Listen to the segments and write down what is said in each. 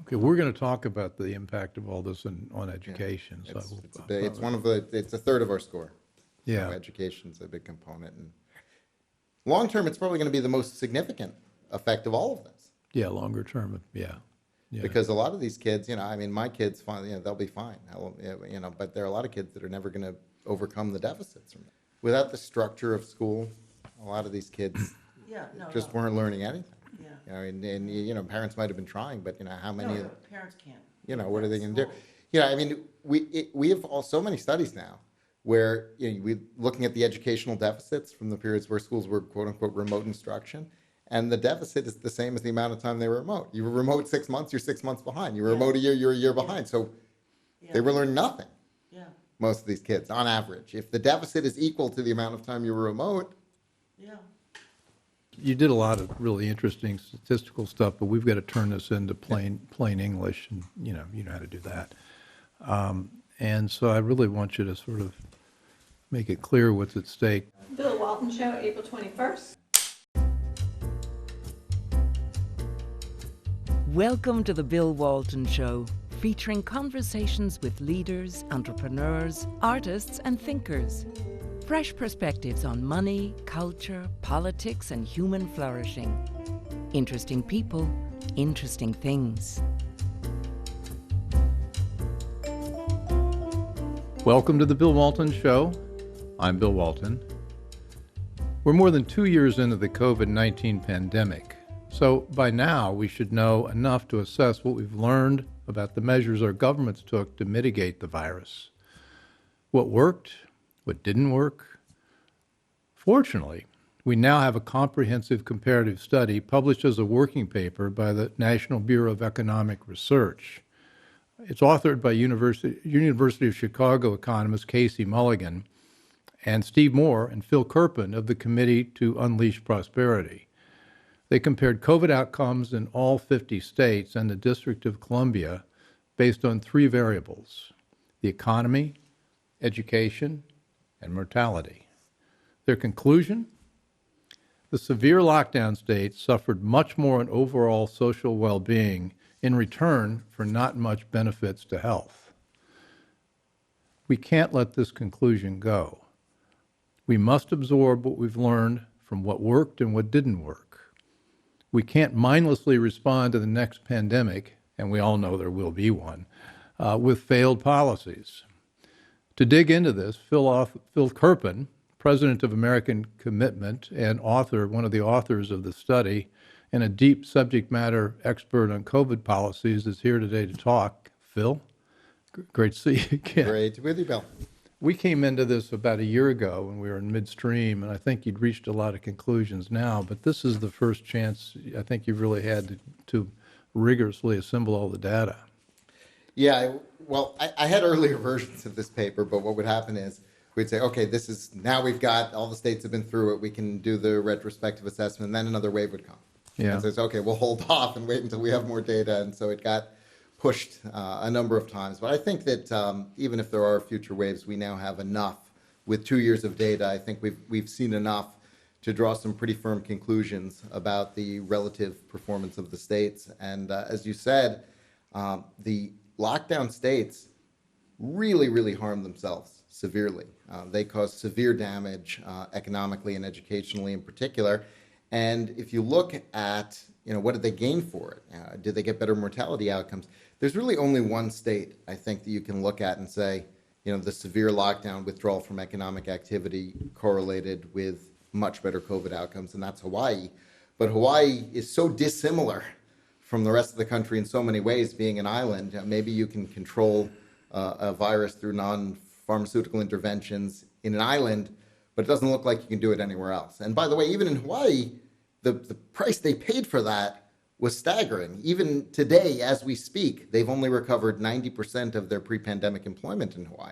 Okay, we're going to talk about the impact of all this on education. Yeah, So, it's a third of our score. yeah, So education's a big component. And long term, it's probably going to be the most significant effect of all of this. yeah, longer term, yeah. Because a lot of these kids, my kids, they'll be fine. But there are a lot of kids that are never going to overcome the deficits from that. Without the structure of school, a lot of these kids just weren't learning anything. Yeah. And parents might have been trying, but how many? No, parents can't. What are they going to do? We have so many studies now where we looking at the educational deficits from the periods where schools were quote unquote remote instruction, and the deficit is the same as the amount of time they were remote. You were remote 6 months, you're 6 months behind. You were remote a year, you're a year behind. So they were learning nothing. Yeah. Most of these kids, on average, if the deficit is equal to the amount of time you were remote. Yeah. You did a lot of really interesting statistical stuff, but we've got to turn this into plain English, and you know how to do that. And so I really want you to sort of make it clear what's at stake. Bill Walton Show, April 21st. Welcome to the Bill Walton Show, featuring conversations with leaders, entrepreneurs, artists, and thinkers. Fresh perspectives on money, culture, politics, and human flourishing. Interesting people, interesting things. Welcome to the Bill Walton Show. I'm Bill Walton. We're more than 2 years into the COVID-19 pandemic, so by now we should know enough to assess what we've learned about the measures our governments took to mitigate the virus. What worked, what didn't work. Fortunately, we now have a comprehensive comparative study published as a working paper by the National Bureau of Economic Research. It's authored by University of Chicago economist Casey Mulligan and Steve Moore and Phil Kerpen of the Committee to Unleash Prosperity. They compared COVID outcomes in all 50 states and the District of Columbia based on 3 variables: the economy, education, and mortality. Their conclusion? The severe lockdown states suffered much more in overall social well-being in return for not much benefits to health. We can't let this conclusion go. We must absorb what we've learned from what worked and what didn't work. We can't mindlessly respond to the next pandemic, and we all know there will be one, with failed policies. To dig into this, Phil Kerpen, president of American Commitment and one of the authors of the study, and a deep subject matter expert on COVID policies, is here today to talk. Phil, great to see you again. Great to be with you, Bill. We came into this about a year ago when we were in midstream, and I think you'd reached a lot of conclusions now, but this is the first chance I think you've really had to rigorously assemble all the data. Yeah, well, I had earlier versions of this paper, but what would happen is we'd say, okay, now we've got, all the states have been through it, we can do the retrospective assessment, and then another wave would come. Yeah. And so it's, okay, we'll hold off and wait until we have more data, and so it got pushed a number of times. But I think that even if there are future waves, we now have enough. With 2 years of data, I think we've seen enough to draw some pretty firm conclusions about the relative performance of the states. And as you said, the lockdown states really, really harmed themselves severely. They caused severe damage economically and educationally in particular. And if you look at, what did they gain for it? Did they get better mortality outcomes? There's really only one state, I think, that you can look at and say, the severe lockdown withdrawal from economic activity correlated with much better COVID outcomes, and that's Hawaii. But Hawaii is so dissimilar from the rest of the country in so many ways, being an island. Maybe you can control a virus through non-pharmaceutical interventions in an island, but it doesn't look like you can do it anywhere else. And by the way, even in Hawaii, the price they paid for that was staggering. Even today, as we speak, they've only recovered 90% of their pre-pandemic employment in Hawaii.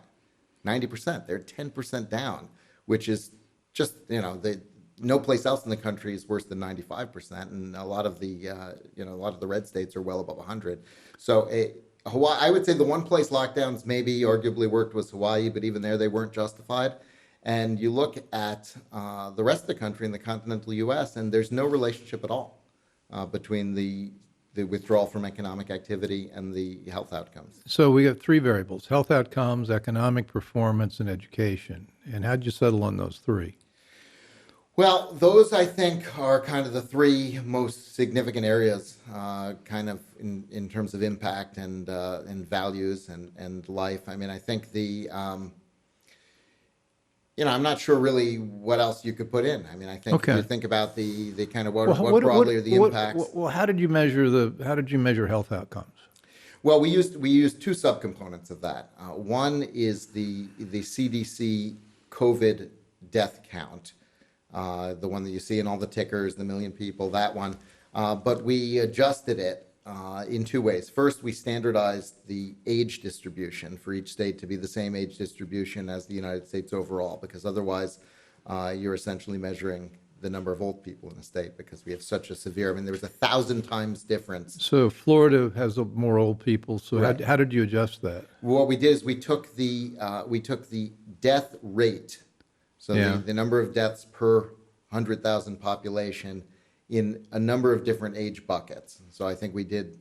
90%. They're 10% down, which is just, no place else in the country is worse than 95%, and a lot of the red states are well above 100. So Hawaii, I would say the one place lockdowns maybe arguably worked was Hawaii, but even there they weren't justified. And you look at the rest of the country in the continental U.S., and there's no relationship at all between the the withdrawal from economic activity and the health outcomes. So we got three variables: health outcomes, economic performance, and education. And how'd you settle on those three? Well, those I think are kind of the three most significant areas, kind of in terms of impact and values and life. I mean, I think I'm not sure really what else you could put in. I mean, I think if you think about the kind of what broadly are the impacts. Well, how did you measure health outcomes? Well, we used two subcomponents of that. One is the CDC COVID death count. The one that you see in all the tickers, the million people, that one. But we adjusted it in two ways. First, we standardized the age distribution for each state to be the same age distribution as the United States overall, because otherwise you're essentially measuring the number of old people in a state, because we have such a severe, there was 1,000 times difference. So Florida has more old people. So right. how did you adjust that? Well, what we did is we took the death rate. So the number of deaths per 100,000 population in a number of different age buckets. So I think we did,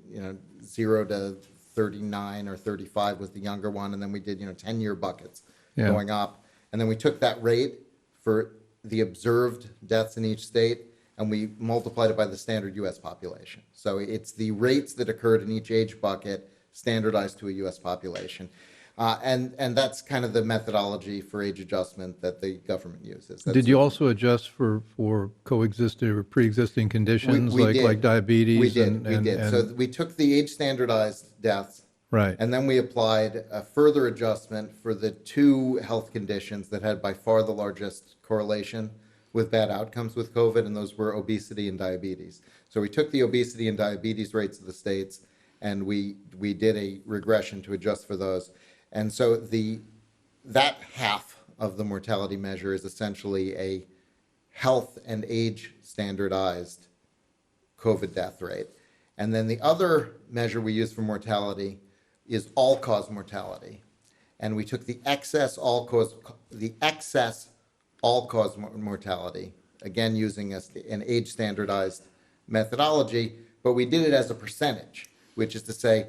0 to 39 or 35 was the younger one, and then we did, 10-year buckets going up. And then we took that rate for the observed deaths in each state, and we multiplied it by the standard U.S. population. So it's the rates that occurred in each age bucket standardized to a U.S. population. And that's kind of the methodology for age adjustment that the government uses. Did you also adjust for coexisting or pre-existing conditions like diabetes? We did. So we took the age standardized deaths, right, and then we applied a further adjustment for the two health conditions that had by far the largest correlation with bad outcomes with COVID, and those were obesity and diabetes. So we took the obesity and diabetes rates of the states, and we did a regression to adjust for those. And so that half of the mortality measure is essentially a health and age standardized COVID death rate. And then the other measure we use for mortality is all-cause mortality. And we took the excess all-cause mortality, again using an age standardized methodology, but we did it as a percentage, which is to say,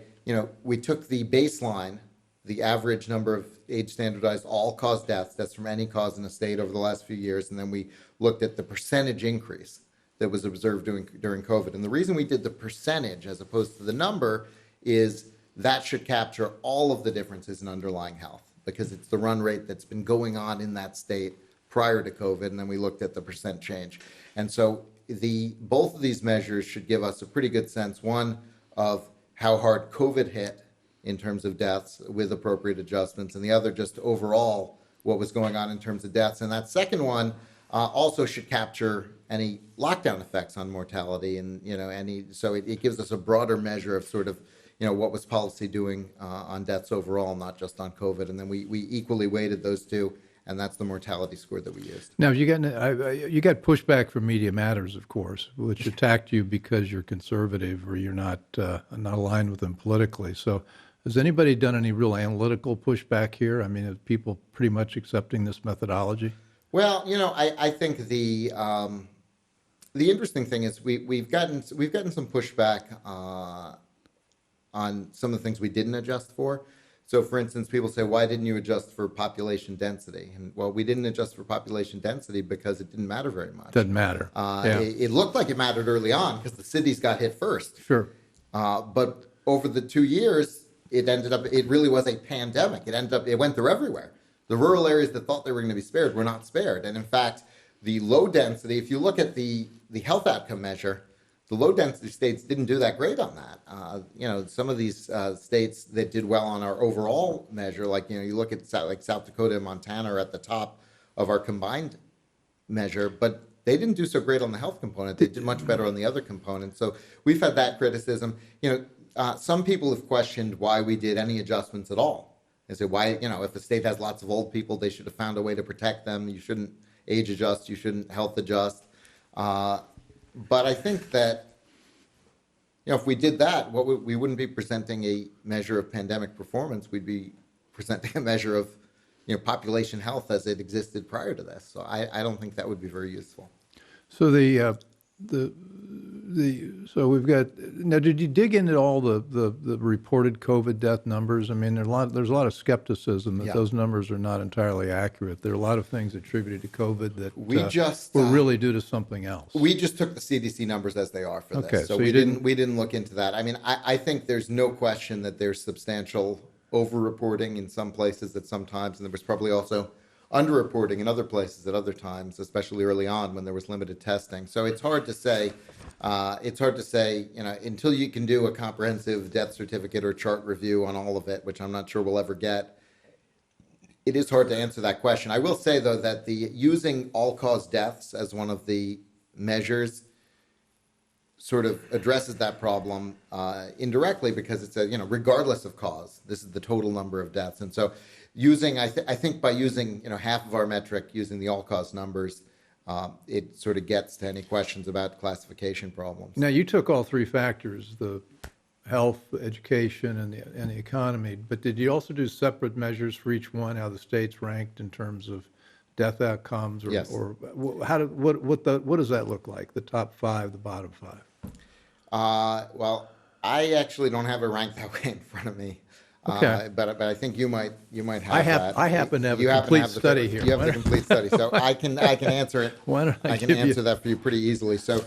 we took the baseline, the average number of age standardized all-cause deaths, that's from any cause in a state over the last few years, and then we looked at the percentage increase that was observed during COVID. And the reason we did the percentage as opposed to the number is that should capture all of the differences in underlying health, because it's the run rate that's been going on in that state prior to COVID, and then we looked at the percent change. And so both of these measures should give us a pretty good sense, one, of how hard COVID hit in terms of deaths with appropriate adjustments, and the other just overall what was going on in terms of deaths. And that second one also should capture any lockdown effects on mortality, and so it gives us a broader measure of sort of what was policy doing on deaths overall, not just on COVID. And then we equally weighted those two, and that's the mortality score that we used. Now, you got pushback from Media Matters, of course, which attacked you because you're conservative or you're not aligned with them politically. So has anybody done any real analytical pushback here? I mean, are people pretty much accepting this methodology? Well, I think the interesting thing is we've gotten some pushback on some of the things we didn't adjust for. So, for instance, people say, why didn't you adjust for population density? And, well, we didn't adjust for population density because it didn't matter very much. Doesn't matter. It looked like it mattered early on because the cities got hit first. Sure. But over the 2 years, it really was a pandemic. It went through everywhere. The rural areas that thought they were going to be spared were not spared. And in fact, the low density, if you look at the health outcome measure, the low density states didn't do that great on that. Some of these states that did well on our overall measure, like, you look at South Dakota and Montana are at the top of our combined measure, but they didn't do so great on the health component. They did much better on the other components. So we've had that criticism. Some people have questioned why we did any adjustments at all. They say, why, if a state has lots of old people, they should have found a way to protect them. You shouldn't age adjust. You shouldn't health adjust. But I think that, if we did that, we wouldn't be presenting a measure of pandemic performance. We'd be presenting a measure of, population health as it existed prior to this. So I don't think that would be very useful. So the So we've got now. Did you dig into all the reported COVID death numbers? I mean, there's a lot of skepticism that Yeah. those numbers are not entirely accurate. There are a lot of things attributed to COVID that were really due to something else. We just took the CDC numbers as they are for this. Okay, So so we you didn't look into that. I mean, I think there's no question that there's substantial over-reporting in some places at some times, and there was probably also under-reporting in other places at other times, especially early on when there was limited testing. So it's hard to say. Until you can do a comprehensive death certificate or chart review on all of it, which I'm not sure we'll ever get. It is hard to answer that question. I will say, though, that using all-cause deaths as one of the measures sort of addresses that problem indirectly, because it's regardless of cause, this is the total number of deaths. And so I think by using half of our metric, using the all-cause numbers, it sort of gets to any questions about classification problems. Now, you took all three factors: the health, education, and the economy. But did you also do separate measures for each one? How the states ranked in terms of death outcomes, or, Yes. or what does that look like? The top five, the bottom five. Well, I actually don't have it ranked that way in front of me. Okay. But I think you might have that. I happen to have You a happen to complete have the- study here. You have the complete study, so I can answer it. Why don't I can give you- answer that for you pretty easily. So,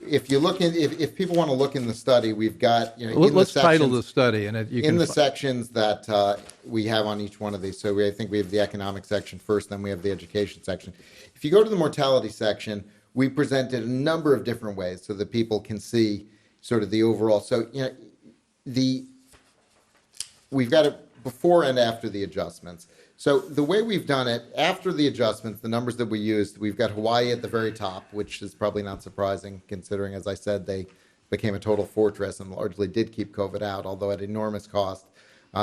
if you look if people want to look in the study, we've got Let's title the study, and sections that we have on each one of these. So I think we have the economic section first, then we have the education section. If you go to the mortality section, we presented a number of different ways so that people can see sort of the overall. So we've got it before and after the adjustments. So the way we've done it, after the adjustments, the numbers that we used, we've got Hawaii at the very top, which is probably not surprising considering, as I said, they became a total fortress and largely did keep COVID out, although at enormous cost.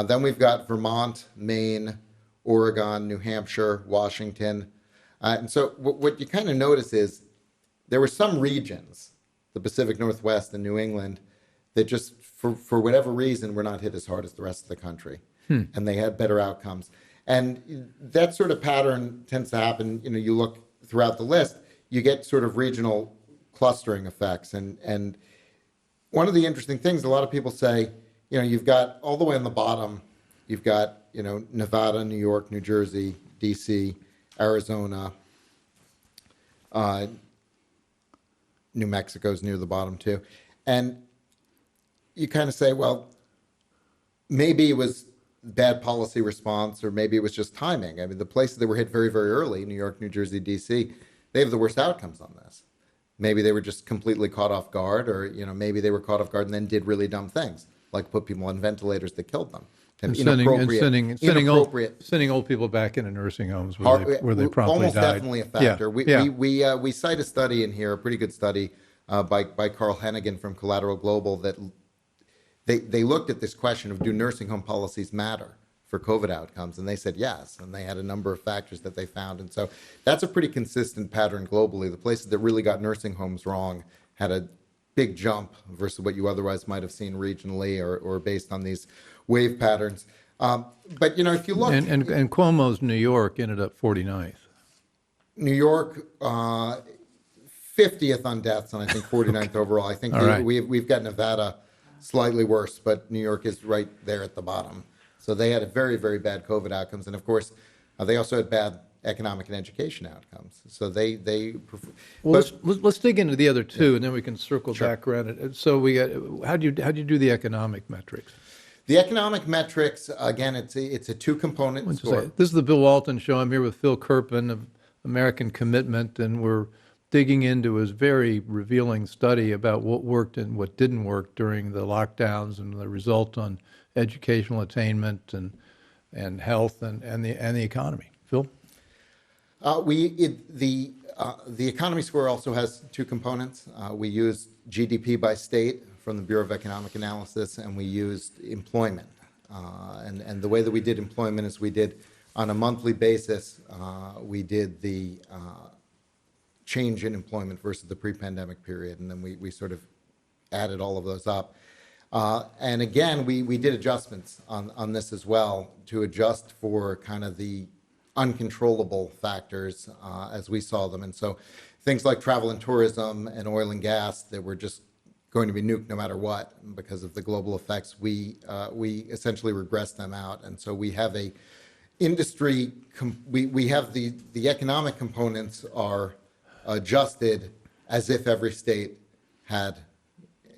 Then we've got Vermont, Maine, Oregon, New Hampshire, Washington. And so what you kind of notice is there were some regions, the Pacific Northwest and New England, that just, for whatever reason, were not hit as hard as the rest of the country. And they had better outcomes. And that sort of pattern tends to happen, you look throughout the list, you get sort of regional clustering effects. And one of the interesting things, a lot of people say, you've got all the way on the bottom, you've got, Nevada, New York, New Jersey, DC, Arizona, New Mexico's near the bottom too. And you kind of say, well, maybe it was bad policy response, or maybe it was just timing. I mean, the places that were hit very, very early, New York, New Jersey, DC, they have the worst outcomes on this. Maybe they were just completely caught off guard, or maybe they were caught off guard and then did really dumb things, like put people on ventilators that killed them. And sending old people back into nursing homes where they promptly almost died. Definitely a factor. Yeah. We cite a study in here, a pretty good study by Carl Hennigan from Collateral Global, that they looked at this question of, do nursing home policies matter for COVID outcomes? And they said yes. And they had a number of factors that they found. And so that's a pretty consistent pattern globally. The places that really got nursing homes wrong had a big jump versus what you otherwise might have seen regionally or based on these wave patterns. But, if you look... And Cuomo's New York ended up 49th. New York, 50th on deaths, and I think 49th overall. I think we've got Nevada slightly worse, but New York is right there at the bottom. So they had a very, very bad COVID outcomes. And of course, they also had bad economic and education outcomes. So let's dig into the other two, and then we can circle back around it. So how do you do the economic metrics? The economic metrics, again, it's a two-component score. This is the Bill Walton Show. I'm here with Phil Kerpen of American Commitment, and we're digging into his very revealing study about what worked and what didn't work during the lockdowns and the result on educational attainment and health and the economy. Phil? The economy score also has two components. We use GDP by state from the Bureau of Economic Analysis, and we used employment. And the way that we did employment is we did, on a monthly basis, we did the change in employment versus the pre-pandemic period, and then we sort of added all of those up. And again, we did adjustments on this as well to adjust for kind of the uncontrollable factors as we saw them. And so things like travel and tourism and oil and gas that were just going to be nuked no matter what because of the global effects, we essentially regressed them out. And so we have a industry, we have the economic components are adjusted as if every state had,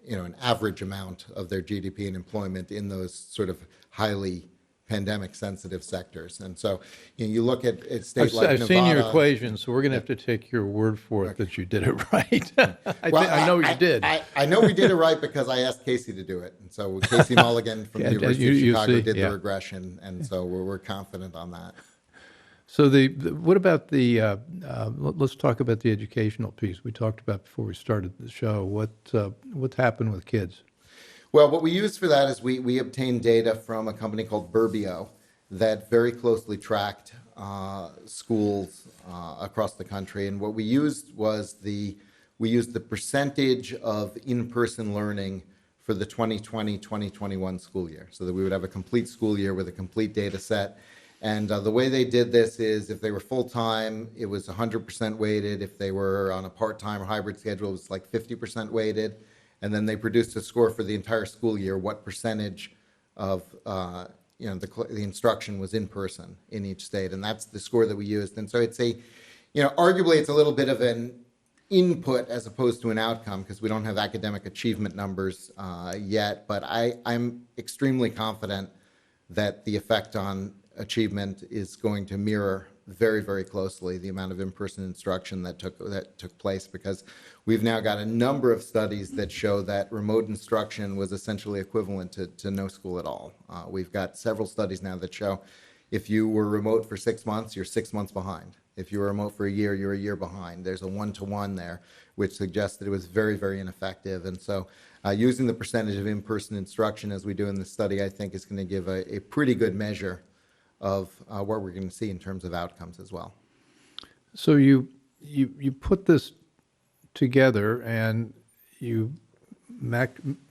an average amount of their GDP and employment in those sort of highly pandemic sensitive sectors. And so you look at states like Nevada. I've seen your equation, so we're going to have to take your word for it that you did it right. I know you did. I know we did it right because I asked Casey to do it. And so Casey Mulligan from the University of Chicago did the regression. And so we're confident on that. So what about let's talk about the educational piece we talked about before we started the show. What's happened with kids? Well, what we used for that is we obtained data from a company called Burbio that very closely tracked schools across the country. And what we used was the percentage of in-person learning for the 2020-2021 school year, so that we would have a complete school year with a complete data set. And the way they did this is if they were full-time, it was 100% weighted. If they were on a part-time or hybrid schedule, it was like 50% weighted. And then they produced a score for the entire school year, what percentage of the instruction was in person in each state. And that's the score that we used. And so it's arguably it's a little bit of an input as opposed to an outcome because we don't have academic achievement numbers yet. But I'm extremely confident that the effect on achievement is going to mirror very, very closely the amount of in-person instruction that took place, because we've now got a number of studies that show that remote instruction was essentially equivalent to no school at all. We've got several studies now that show if you were remote for 6 months, you're 6 months behind. If you were remote for a year, you're a year behind. There's a one-to-one there, which suggests that it was very, very ineffective. And so using the percentage of in-person instruction as we do in the study, I think is going to give a pretty good measure of what we're going to see in terms of outcomes as well. So you put this together and you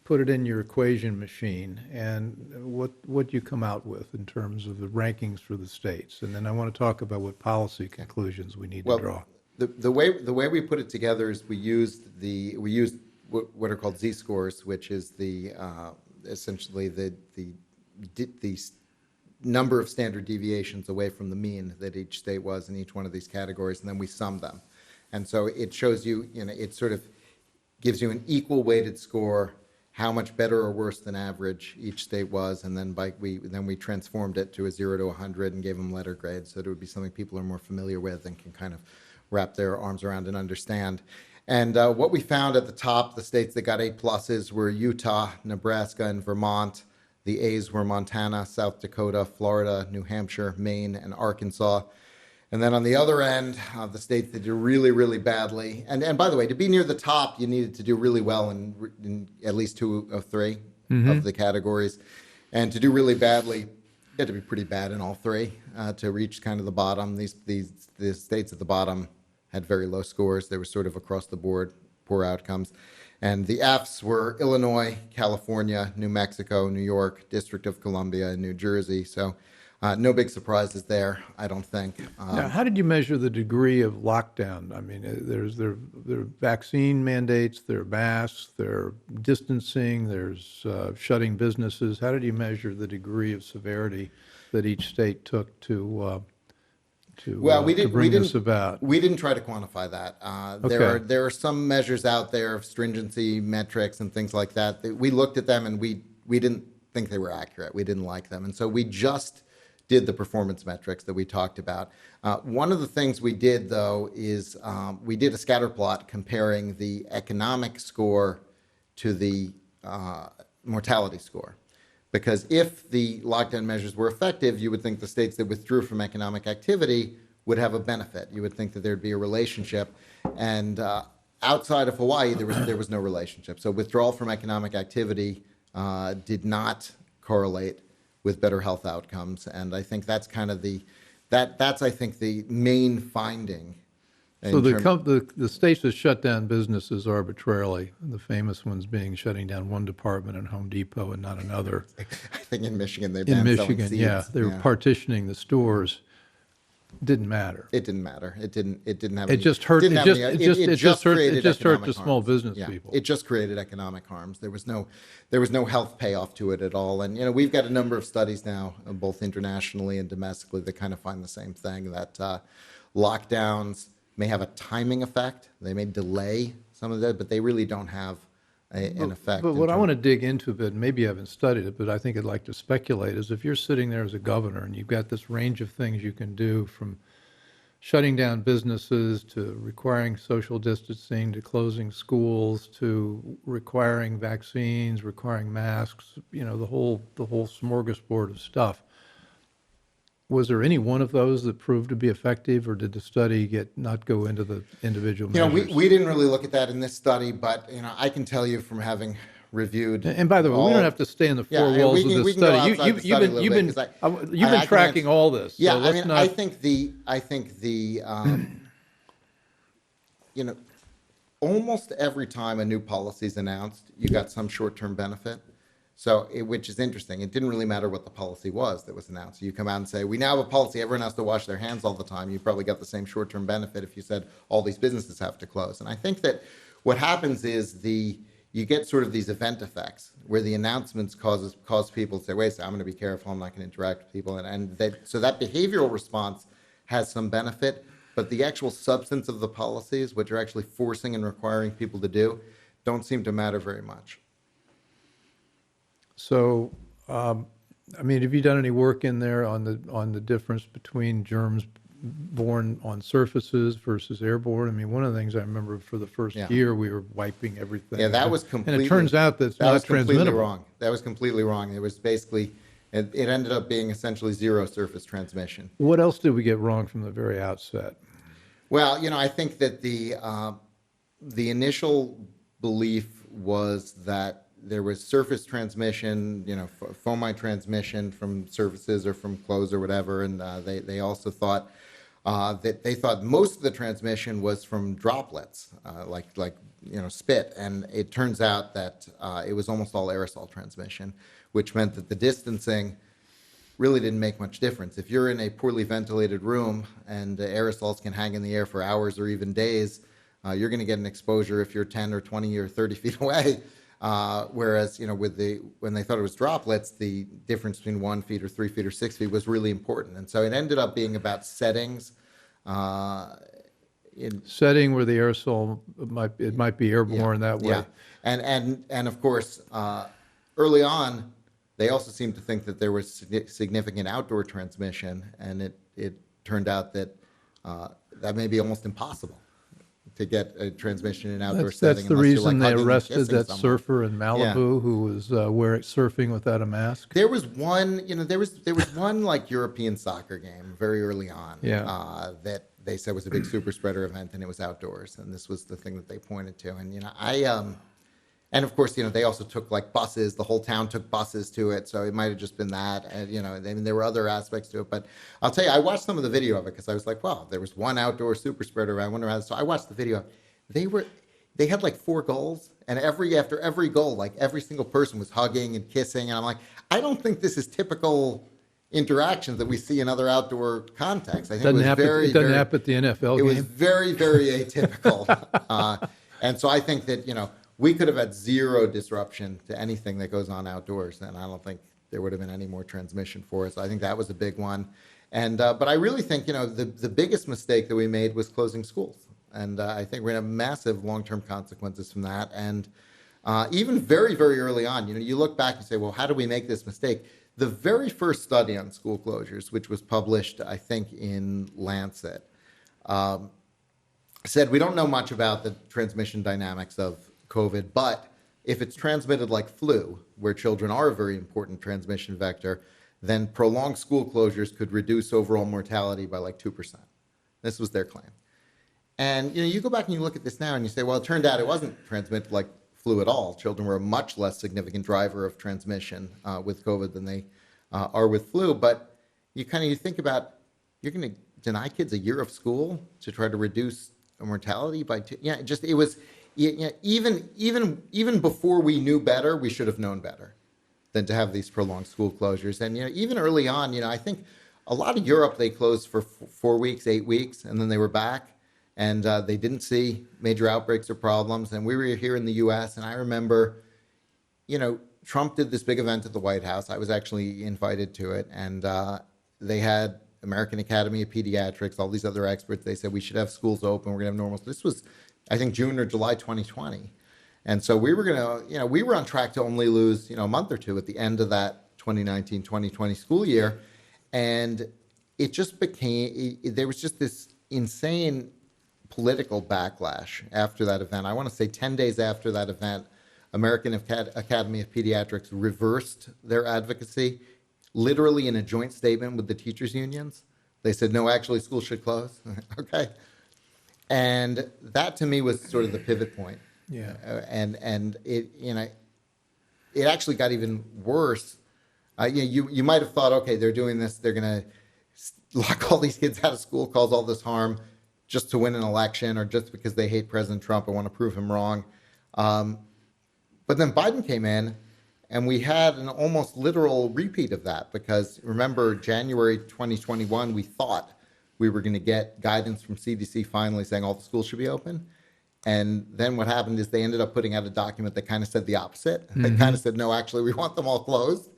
put it in your equation machine, and what you come out with in terms of the rankings for the states, and then I want to talk about what policy conclusions we need to draw. The way we put it together is we used what are called z-scores, which is essentially the number of standard deviations away from the mean that each state was in each one of these categories, and then we sum them. And so it shows you, it sort of gives you an equal weighted score, how much better or worse than average each state was, and then we transformed it to a 0 to 100 and gave them letter grades, so that it would be something people are more familiar with and can kind of wrap their arms around and understand. And what we found at the top, the states that got A+ were Utah, Nebraska, and Vermont. The A's were Montana, South Dakota, Florida, New Hampshire, Maine, and Arkansas. And then on the other end, the states that did really, really badly. And by the way, to be near the top, you needed to do really well in at least 2 of 3 of the categories. And to do really badly, you had to be pretty bad in all 3 to reach kind of the bottom. The states at the bottom had very low scores. They were sort of across the board, poor outcomes. And the F's were Illinois, California, New Mexico, New York, District of Columbia, and New Jersey. So no big surprises there, I don't think. Now, how did you measure the degree of lockdown? I mean, there are vaccine mandates, there are masks, there are distancing, there's shutting businesses. How did you measure the degree of severity that each state took to bring this about? We didn't try to quantify that. There are some measures out there of stringency metrics and things like that. We looked at them and we didn't think they were accurate. We didn't like them. And so we just did the performance metrics that we talked about. One of the things we did, though, is we did a scatter plot comparing the economic score to the mortality score. Because if the lockdown measures were effective, you would think the states that withdrew from economic activity would have a benefit. You would think that there'd be a relationship. And outside of Hawaii, there was no relationship. So withdrawal from economic activity did not correlate with better health outcomes. And I think that's kind of that's I think the main finding. So the states that shut down businesses arbitrarily, the famous ones being shutting down one department at Home Depot and not another. I think in Michigan they banned selling seeds. They were partitioning the stores. didn't matter. It didn't matter. It didn't have. It just hurt. Didn't It have just any- it just hurt. created It just hurt economic the small harms. business Yeah, people. it just created economic harms. There was no health payoff to it at all. And we've got a number of studies now, both internationally and domestically, that kind of find the same thing, that lockdowns may have a timing effect. They may delay some of that, but they really don't have an effect. But in what I terms- want to dig into a bit, and maybe you haven't studied it, but I think I'd like to speculate, is if you're sitting there as a governor and you've got this range of things you can do, from shutting down businesses to requiring social distancing to closing schools to requiring vaccines, requiring masks, the whole smorgasbord of stuff. Was there any one of those that proved to be effective, or did the study not go into the individual measures? we didn't really look at that in this study, but I can tell you from having reviewed. And by the way, we don't have to stay in the four walls we of can this go study. outside the study a little bit, 'cause You've been I can tracking answer- all this. Yeah, so let's not, I think the almost every time a new policy is announced, you got some short-term benefit. So, which is interesting. It didn't really matter what the policy was that was announced. You come out and say, we now have a policy, everyone has to wash their hands all the time. You probably got the same short-term benefit if you said all these businesses have to close. And I think that what happens is you get sort of these event effects where the announcements cause people to say, wait a second, I'm going to be careful, I'm not going to interact with people. So that behavioral response has some benefit, but the actual substance of the policies, which are actually forcing and requiring people to do, don't seem to matter very much. So, have you done any work in there on the difference between germs born on surfaces versus airborne? One of the things I remember for the first year, we were wiping everything. Yeah, that was completely. And it turns out that's not transmittable. Wrong. That was completely wrong. It was basically, it ended up being essentially zero surface transmission. What else did we get wrong from the very outset? Well, I think that the initial belief was that there was surface transmission, fomite transmission from surfaces or from clothes or whatever, and they also thought that most of the transmission was from droplets, like spit, and it turns out that it was almost all aerosol transmission, which meant that the distancing really didn't make much difference. If you're in a poorly ventilated room and aerosols can hang in the air for hours or even days, you're going to get an exposure if you're 10 or 20 or 30 feet away. Whereas, when they thought it was droplets, the difference between 1 feet or 3 feet or 6 feet was really important. And so it ended up being about settings. Setting where the aerosol might be airborne that way. Yeah. And of course, early on, they also seemed to think that there was significant outdoor transmission, and it turned out that that may be almost impossible to get a transmission in an outdoor setting. That's the reason they hugging and arrested kissing that someone. surfer in Malibu who was surfing without a mask. There was one, there was one like European soccer game very early on that they said was a big super spreader event, and it was outdoors, and this was the thing that they pointed to. And and of course, they also took like buses. The whole town took buses to it, so it might have just been that. And, there were other aspects to it. But I'll tell you, I watched some of the video of it because I was like, wow, there was one outdoor super spreader. I wonder how. So I watched the video. They had like 4 goals, and after every goal, like every single person was hugging and kissing, and I'm like, I don't think this is typical interactions that we see in other outdoor contexts. I think It doesn't happen at the NFL It game. was very, very atypical. And so I think that, we could have had zero disruption to anything that goes on outdoors, and I don't think there would have been any more transmission for it. So I think that was a big one. And but I really think, the biggest mistake that we made was closing schools. And I think we're going to have massive long-term consequences from that. And even very, very early on, you look back and say, well, how did we make this mistake? The very first study on school closures, which was published, I think, in Lancet, said we don't know much about the transmission dynamics of COVID, but if it's transmitted like flu, where children are a very important transmission vector, then prolonged school closures could reduce overall mortality by like 2%. This was their claim. And you go back and you look at this now and you say, well, it turned out it wasn't transmitted like flu at all. Children were a much less significant driver of transmission with COVID than they are with flu. But you think about, you're going to deny kids a year of school to try to reduce mortality by 2. Yeah, it was. Even before we knew better, we should have known better than to have these prolonged school closures. And even early on, I think A lot of Europe, they closed for 4 weeks, 8 weeks, and then they were back. And they didn't see major outbreaks or problems. And we were here in the U.S., and I remember, Trump did this big event at the White House. I was actually invited to it. And they had American Academy of Pediatrics, all these other experts. They said we should have schools open. We're going to have normal. This was, I think, June or July 2020. And so we were going to, we were on track to only lose, a month or two at the end of that 2019-2020 school year. And it just became, there was just this insane political backlash after that event. I want to say 10 days after that event, American Academy of Pediatrics reversed their advocacy, literally in a joint statement with the teachers' unions. They said, no, actually, schools should close. Okay. And that, to me, was sort of the pivot point. Yeah. And it, it actually got even worse. You might have thought, okay, they're doing this. They're going to lock all these kids out of school, cause all this harm, just to win an election or just because they hate President Trump and want to prove him wrong. But then Biden came in, and we had an almost literal repeat of that because, remember, January 2021, we thought we were going to get guidance from CDC finally saying all the schools should be open. And then what happened is they ended up putting out a document that kind of said the opposite. Mm-hmm. They kind of said, no, actually, we want them all closed.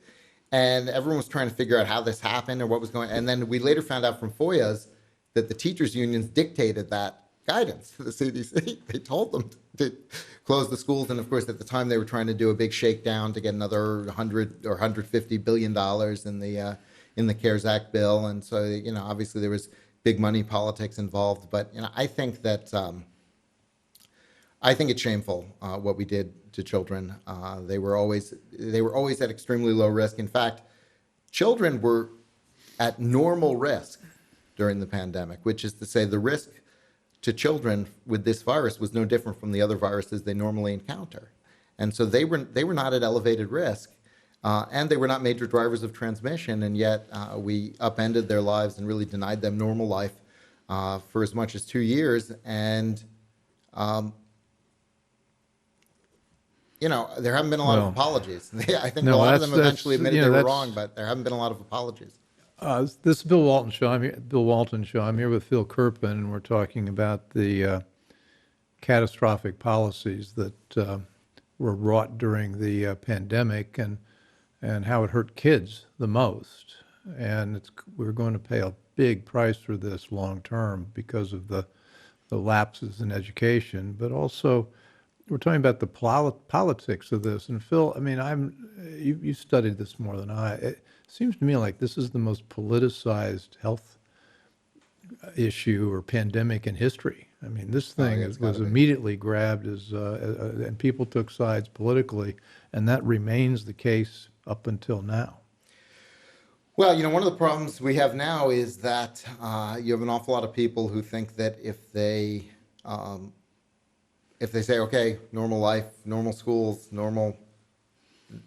And everyone was trying to figure out how this happened or what was going on. And then we later found out from FOIAs that the teachers' unions dictated that guidance to the CDC. They told them to close the schools. And of course, at the time, they were trying to do a big shakedown to get another $100 or $150 billion in the CARES Act bill. And so, obviously there was big money politics involved. But, I think that I think it's shameful what we did to children. They were always at extremely low risk. In fact, children were at normal risk during the pandemic, which is to say the risk to children with this virus was no different from the other viruses they normally encounter. And so they were not at elevated risk, and they were not major drivers of transmission, and yet we upended their lives and really denied them normal life for as much as 2 years. And there haven't been a lot of apologies. I think a lot of them eventually admitted they were wrong, but there haven't been a lot of apologies. This is Bill Walton Show. Bill Walton Show. I'm here with Phil Kerpen, and we're talking about the catastrophic policies that were wrought during the pandemic and how it hurt kids the most. And we're going to pay a big price for this long term because of the lapses in education, but also we're talking about the politics of this. And Phil, you studied this more than I. It seems to me like this is the most politicized health issue or pandemic in history. This thing was immediately grabbed and people took sides politically, and that remains the case up until now. Well, one of the problems we have now is that you have an awful lot of people who think that if they say, okay, normal life, normal schools,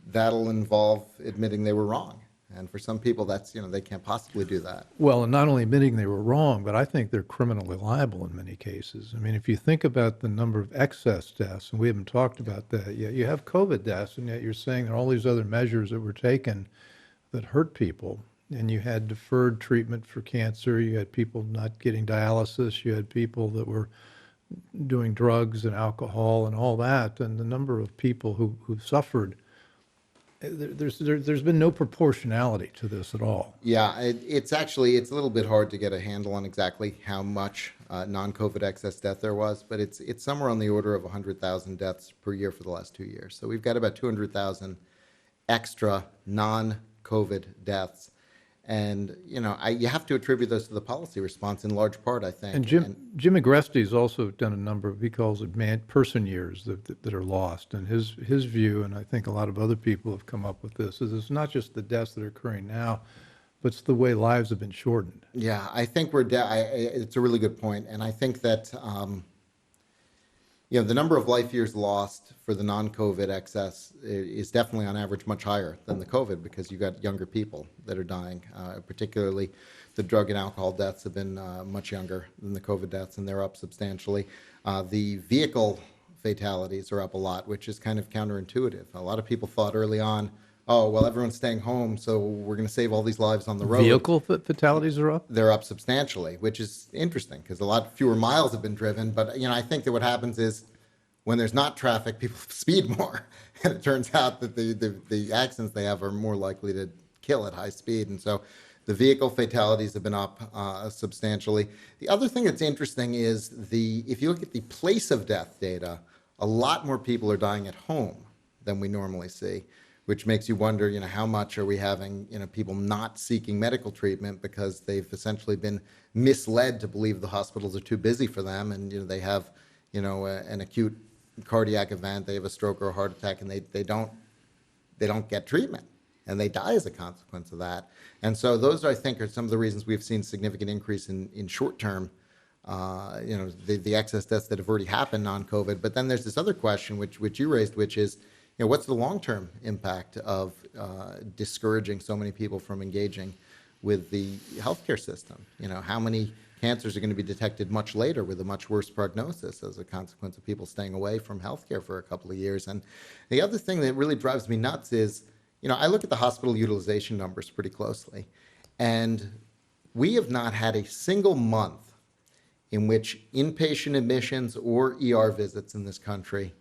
that'll involve admitting they were wrong. And for some people, that's, they can't possibly do that. Well, and not only admitting they were wrong, but I think they're criminally liable in many cases. If you think about the number of excess deaths, and we haven't talked about that yet, you have COVID deaths, and yet you're saying there are all these other measures that were taken that hurt people. And you had deferred treatment for cancer, you had people not getting dialysis, you had people that were doing drugs and alcohol and all that, and the number of people who suffered, there's been no proportionality to this at all. Yeah, it's a little bit hard to get a handle on exactly how much non-COVID excess death there was, but it's somewhere on the order of 100,000 deaths per year for the last 2 years. So we've got about 200,000 extra non-COVID deaths. And, you have to attribute those to the policy response in large part, I think. And Jim Agresti's also done a number of, he calls it person years that are lost. And his view, and I think a lot of other people have come up with this, is it's not just the deaths that are occurring now, but it's the way lives have been shortened. Yeah, I think it's a really good point. And I think that, the number of life years lost for the non-COVID excess is definitely on average much higher than the COVID because you've got younger people that are dying. Particularly the drug and alcohol deaths have been much younger than the COVID deaths, and they're up substantially. The vehicle fatalities are up a lot, which is kind of counterintuitive. A lot of people thought early on, oh, well, everyone's staying home, so we're going to save all these lives on the road. Vehicle fatalities are up? They're up substantially, which is interesting because a lot fewer miles have been driven. But, I think that what happens is when there's not traffic, people speed more. And it turns out that the accidents they have are more likely to kill at high speed. And so the vehicle fatalities have been up substantially. The other thing that's interesting is if you look at the place of death data, a lot more people are dying at home than we normally see, which makes you wonder, how much are we having, people not seeking medical treatment because they've essentially been misled to believe the hospitals are too busy for them, and they have, an acute cardiac event, they have a stroke or a heart attack, and they don't get treatment, and they die as a consequence of that. And so those, I think, are some of the reasons we've seen significant increase in short-term, the excess deaths that have already happened non-COVID. But then there's this other question, which you raised, which is, what's the long-term impact of discouraging so many people from engaging with the healthcare system? How many cancers are going to be detected much later with a much worse prognosis as a consequence of people staying away from healthcare for a couple of years? And the other thing that really drives me nuts is, I look at the hospital utilization numbers pretty closely, and we have not had a single month in which inpatient admissions or ER visits in this country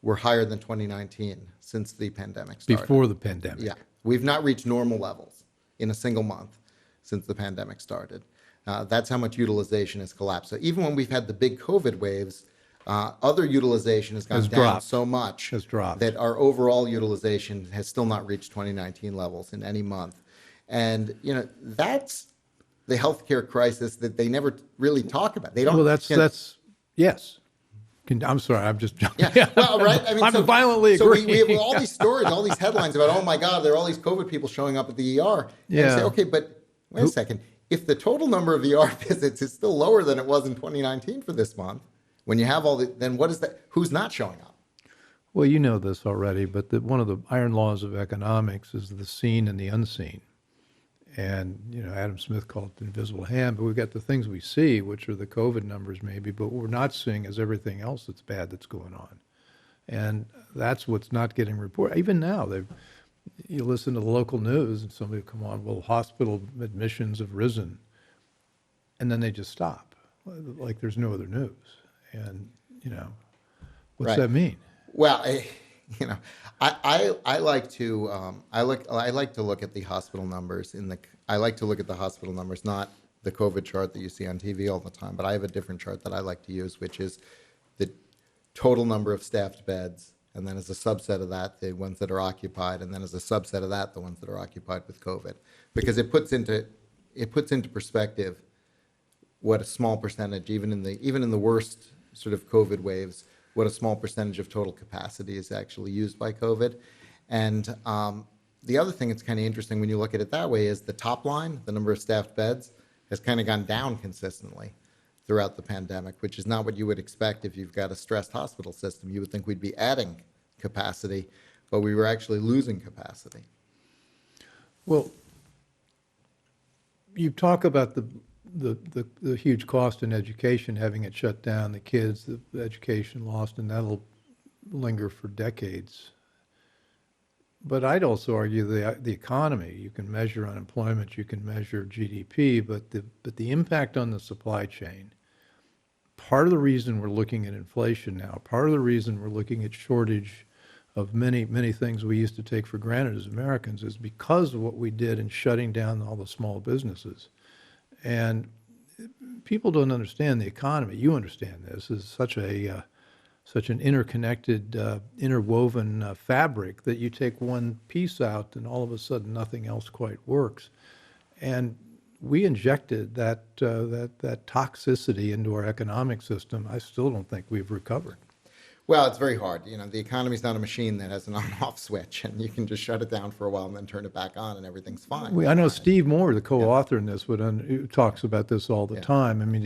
were higher than 2019 since the pandemic started. Before the pandemic. Yeah. We've not reached normal levels in a single month since the pandemic started. That's how much utilization has collapsed. So even when we've had the big COVID waves, other utilization has gone down dropped. so much that our overall utilization has still not reached 2019 levels in any month. And, that's the healthcare crisis that they never really talk about. They don't. Well, that's yes. I'm sorry, I'm just jumping. Yeah, well, right. I mean, I'm violently agreeing. So we have all these stories, all these headlines about, oh my God, there are all these COVID people showing up at the ER. And you say, okay, but wait a second. If the total number of ER visits is still lower than it was in 2019 for this month, when you have then what is that? Who's not showing up? Well, you know this already, but one of the iron laws of economics is the seen and the unseen. And, Adam Smith called it the invisible hand, but we've got the things we see, which are the COVID numbers maybe, but what we're not seeing is everything else that's bad that's going on. And that's what's not getting reported. Even now, you listen to the local news and somebody will come on, well, hospital admissions have risen. And then they just stop, like there's no other news. And, what's that mean? Well, I like to look at the hospital numbers I like to look at the hospital numbers, not the COVID chart that you see on TV all the time, but I have a different chart that I like to use, which is the total number of staffed beds, and then as a subset of that, the ones that are occupied, and then as a subset of that, the ones that are occupied with COVID, because it puts into perspective what a small percentage, even in the worst sort of COVID waves, what a small percentage of total capacity is actually used by COVID. And the other thing that's kind of interesting when you look at it that way is the top line, the number of staffed beds, has kind of gone down consistently throughout the pandemic, which is not what you would expect if you've got a stressed hospital system. You would think we'd be adding capacity, but we were actually losing capacity. Well, you talk about the huge cost in education, having it shut down, the kids, the education lost, and that'll linger for decades. But I'd also argue the economy. You can measure unemployment, you can measure GDP, but the impact on the supply chain. Part of the reason we're looking at inflation now, part of the reason we're looking at shortage of many things we used to take for granted as Americans is because of what we did in shutting down all the small businesses. And people don't understand the economy. You understand this is such an interconnected, interwoven fabric that you take one piece out and all of a sudden nothing else quite works. And we injected that toxicity into our economic system. I still don't think we've recovered. Well, it's very hard. The economy's not a machine that has an on-off switch, and you can just shut it down for a while and then turn it back on, and everything's fine. I know Steve Moore, the co-author in this, talks about this all the time. I mean,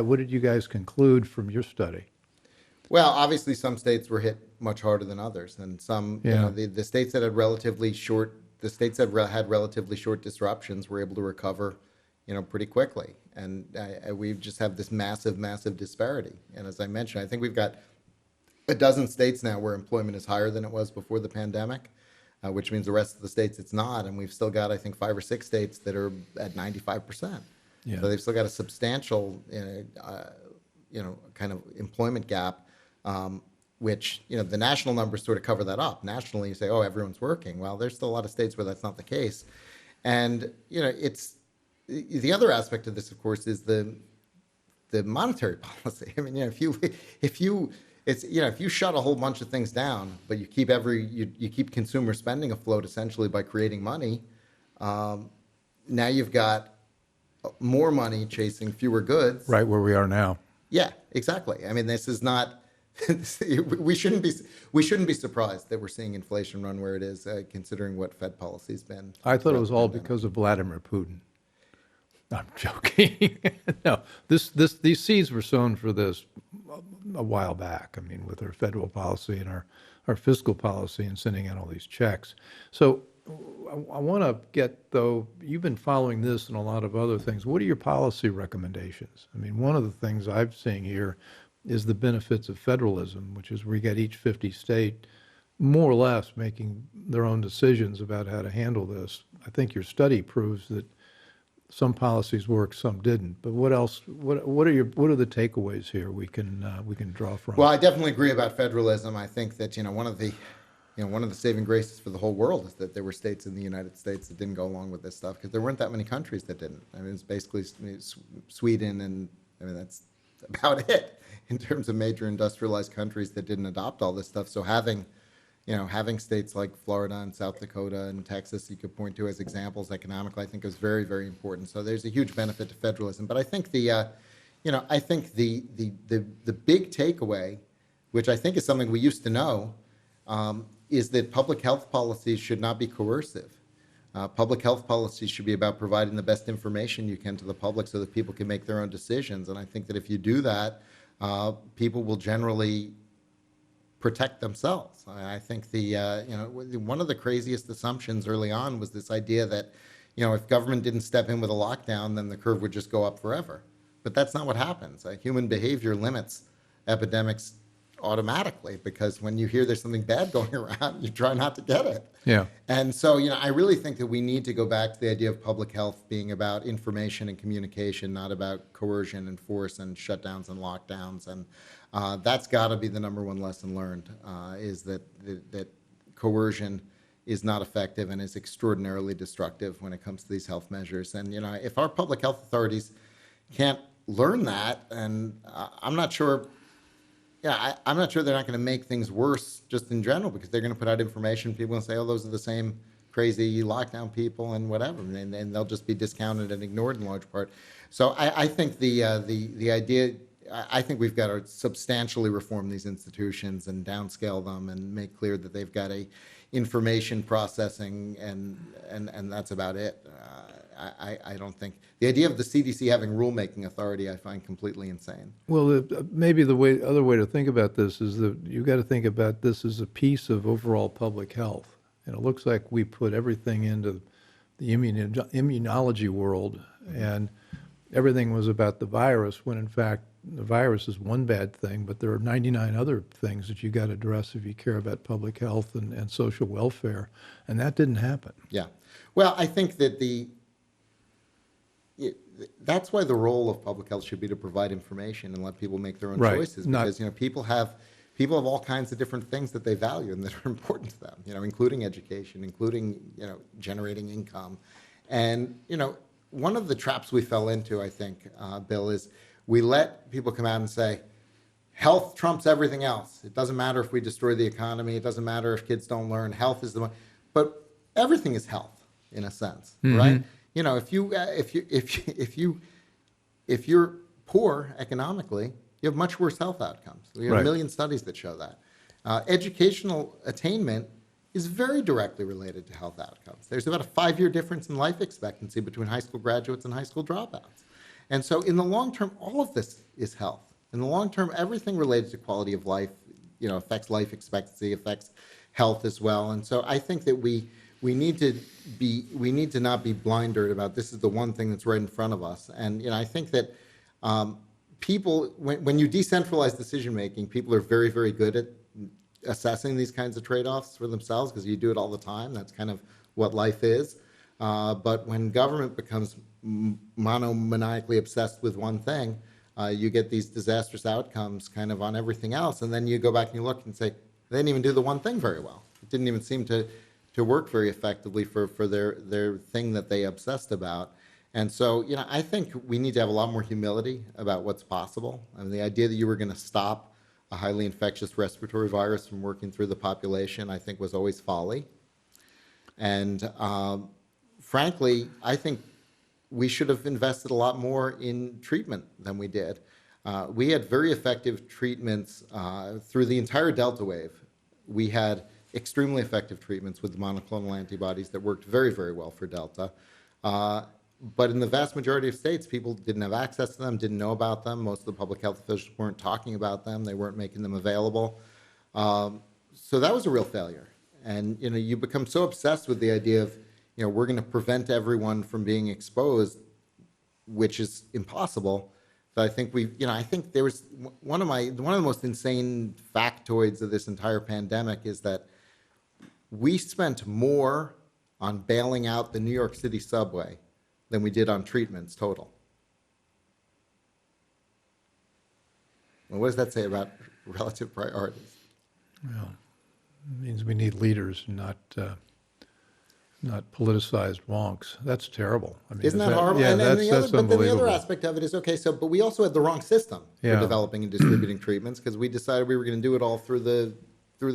what did you guys conclude from your study? Well, obviously, some states were hit much harder than others, and some, the states that had relatively short disruptions were able to recover, pretty quickly. And we just have this massive disparity. And as I mentioned, I think we've got a dozen states now where employment is higher than it was before the pandemic. which means the rest of the states it's not. And we've still got, I think, 5 or 6 states that are at 95%. Yeah. So they've still got a substantial, kind of employment gap, which, the national numbers sort of cover that up. Nationally, you say, oh, everyone's working. Well, there's still a lot of states where that's not the case. And, it's the other aspect of this, of course, is the monetary policy. I mean, if you shut a whole bunch of things down, but you keep consumer spending afloat essentially by creating money, now you've got more money chasing fewer goods. Right where we are now. Yeah, exactly. I mean, this is not. we shouldn't be surprised that we're seeing inflation run where it is, considering what Fed policy's been. I thought it was all because of Vladimir Putin. I'm joking. No, these seeds were sown for this a while back. I mean, with our federal policy and our fiscal policy and sending out all these checks. So I want to get, though, you've been following this and a lot of other things. What are your policy recommendations? I mean, one of the things I'm seeing here is the benefits of federalism, which is we get each 50 state more or less making their own decisions about how to handle this. I think your study proves that some policies worked, some didn't. But what else? What are the takeaways here we can draw from? Well, I definitely agree about federalism. I think that one of the saving graces for the whole world is that there were states in the United States that didn't go along with this stuff, because there weren't that many countries that didn't. I mean, it's basically Sweden, and I mean that's about it in terms of major industrialized countries that didn't adopt all this stuff. So having states like Florida and South Dakota and Texas you could point to as examples economically, I think is very, very important. So there's a huge benefit to federalism. But I think the big takeaway, which I think is something we used to know, is that public health policies should not be coercive. Public health policies should be about providing the best information you can to the public so that people can make their own decisions. And I think that if you do that, people will generally protect themselves. I think one of the craziest assumptions early on was this idea that, if government didn't step in with a lockdown, then the curve would just go up forever. But that's not what happens. Human behavior limits epidemics automatically, because when you hear there's something bad going around, you try not to get it. Yeah. And so, I really think that we need to go back to the idea of public health being about information and communication, not about coercion and force and shutdowns and lockdowns. And that's got to be the number one lesson learned, is that coercion is not effective and is extraordinarily destructive when it comes to these health measures. And, if our public health authorities can't learn that, and I'm not sure I'm not sure they're not going to make things worse just in general, because they're going to put out information. People will say, oh, those are the same crazy lockdown people and whatever, and they'll just be discounted and ignored in large part. So I think the idea, I think we've got to substantially reform these institutions and downscale them and make clear that they've got a information processing, and that's about it. I don't think the idea of the CDC having rulemaking authority I find completely insane. Well, maybe other way to think about this is that you've got to think about this as a piece of overall public health. And it looks like we put everything into the immunology world, and everything was about the virus, when in fact the virus is one bad thing, but there are 99 other things that you got to address if you care about public health and social welfare, and that didn't happen. Yeah. Well, I think that that's why the role of public health should be to provide information and let people make their own choices, because people have all kinds of different things that they value and that are important to them, including education, including generating income. And one of the traps we fell into, I think, Bill, is we let people come out and say health trumps everything else. It doesn't matter if we destroy the economy, it doesn't matter if kids don't learn, health is the one. But everything is health in a sense, right? If you're poor economically, you have much worse health outcomes. We have a million studies that show that. Educational attainment is very directly related to health outcomes. There's about a 5-year difference in life expectancy between high school graduates and high school dropouts. And so in the long term, all of this is health. In the long term, everything related to quality of life, affects life expectancy, affects health as well. And so I think that we need to not be blinded about this is the one thing that's right in front of us. And I think that people, when you decentralize decision making, people are very, very good assessing these kinds of trade-offs for themselves because you do it all the time. That's kind of what life is. But when government becomes monomaniacally obsessed with one thing, you get these disastrous outcomes kind of on everything else. And then you go back and you look and say, they didn't even do the one thing very well. It didn't even seem to work very effectively for their thing that they obsessed about. And so, I think we need to have a lot more humility about what's possible. I mean, the idea that you were going to stop a highly infectious respiratory virus from working through the population, I think was always folly. And frankly, I think we should have invested a lot more in treatment than we did. We had very effective treatments through the entire Delta wave. We had extremely effective treatments with the monoclonal antibodies that worked very, very well for Delta. But in the vast majority of states, people didn't have access to them, didn't know about them. Most of the public health officials weren't talking about them. They weren't making them available. So that was a real failure. And you become so obsessed with the idea of, we're going to prevent everyone from being exposed, which is impossible. But I think I think there was one of the most insane factoids of this entire pandemic is that we spent more on bailing out the New York City subway than we did on treatments total. Well, what does that say about relative priorities? Well, it means we need leaders, not politicized wonks. That's terrible. I mean, Isn't that horrible? Yeah, that's unbelievable. But then the other aspect of it is, but we also had the wrong system for Yeah. developing and distributing treatments because we decided we were going to do it all through the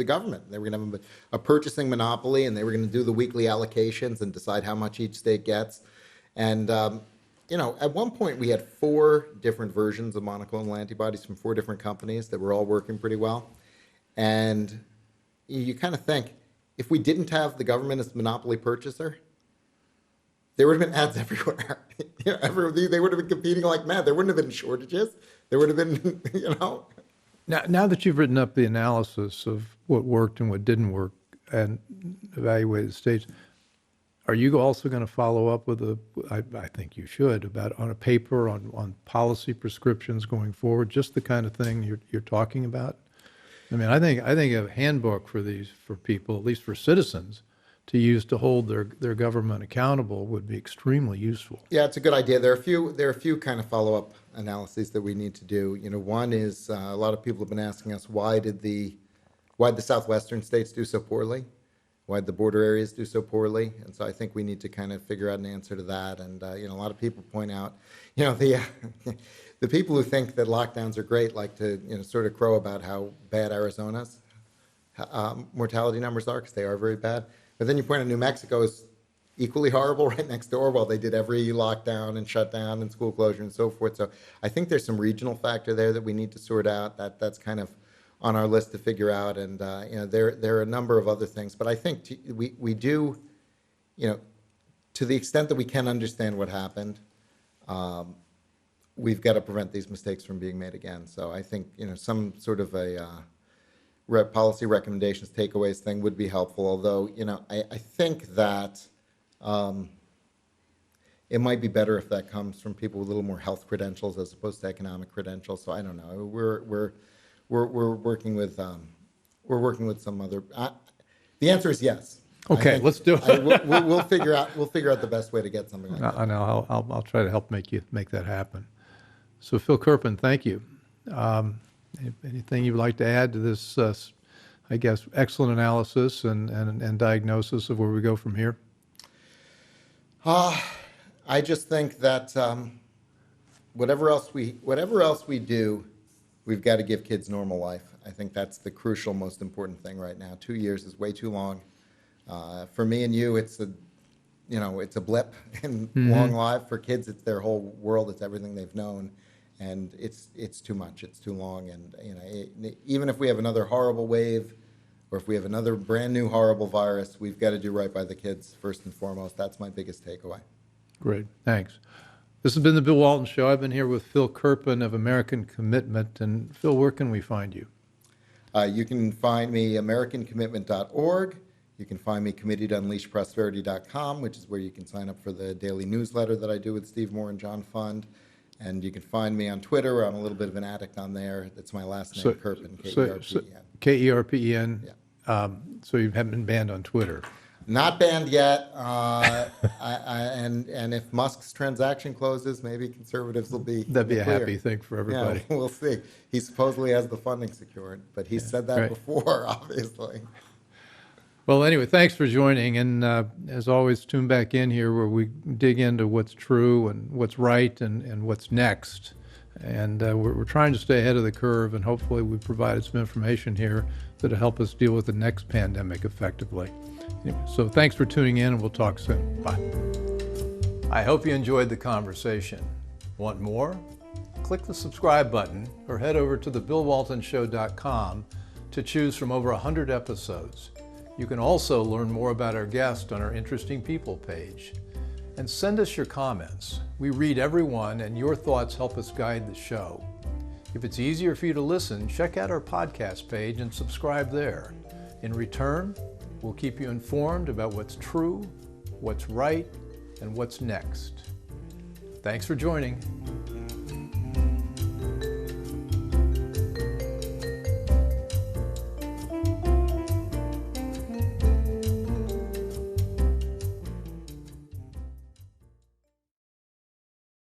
government. They were going to have a purchasing monopoly, and they were going to do the weekly allocations and decide how much each state gets. And at one point we had 4 different versions of monoclonal antibodies from 4 different companies that were all working pretty well. And you kind of think, if we didn't have the government as monopoly purchaser, there would have been ads everywhere. They would have been competing like mad. There wouldn't have been shortages. There would have been, Now that you've written up the analysis of what worked and what didn't work and evaluated states, are you also going to follow up with I think you should, on a paper on policy prescriptions going forward, just the kind of thing you're talking about? I mean, I think a handbook for people, at least for citizens, to use to hold their government accountable would be extremely useful. Yeah, it's a good idea. There are a few kind of follow-up analyses that we need to do. One is a lot of people have been asking us why did the southwestern states do so poorly? Why did the border areas do so poorly? And so I think we need to kind of figure out an answer to that. And a lot of people point out, the people who think that lockdowns are great like to sort of crow about how bad Arizona's mortality numbers are, because they are very bad. But then you point out New Mexico is equally horrible right next door. Well, they did every lockdown and shutdown and school closure and so forth. So I think there's some regional factor there that we need to sort out. That's kind of on our list to figure out. And there are a number of other things. But I think we do, to the extent that we can understand what happened, we've got to prevent these mistakes from being made again. So I think some sort of a policy recommendations, takeaways thing would be helpful. Although I think that it might be better if that comes from people with a little more health credentials as opposed to economic credentials. So I don't know. We're working with some other. The answer is yes. Okay, let's do it. We'll figure out the best way to get something like that. I know. I'll try to help make that happen. So Phil Kerpen, thank you. Anything you'd like to add to this, I guess, excellent analysis and diagnosis of where we go from here? I just think that whatever else we do, we've got to give kids normal life. I think that's the crucial, most important thing right now. 2 years is way too long. For me and you, it's a blip in long life. For kids, it's their whole world. It's everything they've known. And it's too much. It's too long. And even if we have another horrible wave, or if we have another brand new horrible virus, we've got to do right by the kids first and foremost. That's my biggest takeaway. Great, thanks. This has been the Bill Walton Show. I've been here with Phil Kerpen of American Commitment. And Phil, where can we find you? You can find me AmericanCommitment.org. You can find me CommitteeToUnleashProsperity.com, which is where you can sign up for the daily newsletter that I do with Steve Moore and John Fund. And you can find me on Twitter. I'm a little bit of an addict on there. That's my last name, Kerpen, K-E-R-P-E-N. K-E-R-P-E-N. Yeah. So you haven't been banned on Twitter. Not banned yet. And if Musk's transaction closes, maybe conservatives will be That'd be a clear. happy thing for everybody. Yeah, we'll see. He supposedly has the funding secured, but he said that right. before, obviously. Well, anyway, thanks for joining. And as always, tune back in here where we dig into what's true and what's right and what's next. And we're trying to stay ahead of the curve, and hopefully we've provided some information here that'll help us deal with the next pandemic effectively. Anyway, so thanks for tuning in, and we'll talk soon. Bye. I hope you enjoyed the conversation. Want more? Click the subscribe button or head over to thebillwaltonshow.com to choose from over 100 episodes. You can also learn more about our guest on our Interesting People page. And send us your comments. We read every one, and your thoughts help us guide the show. If it's easier for you to listen, check out our podcast page and subscribe there. In return, we'll keep you informed about what's true, what's right, and what's next. Thanks for joining.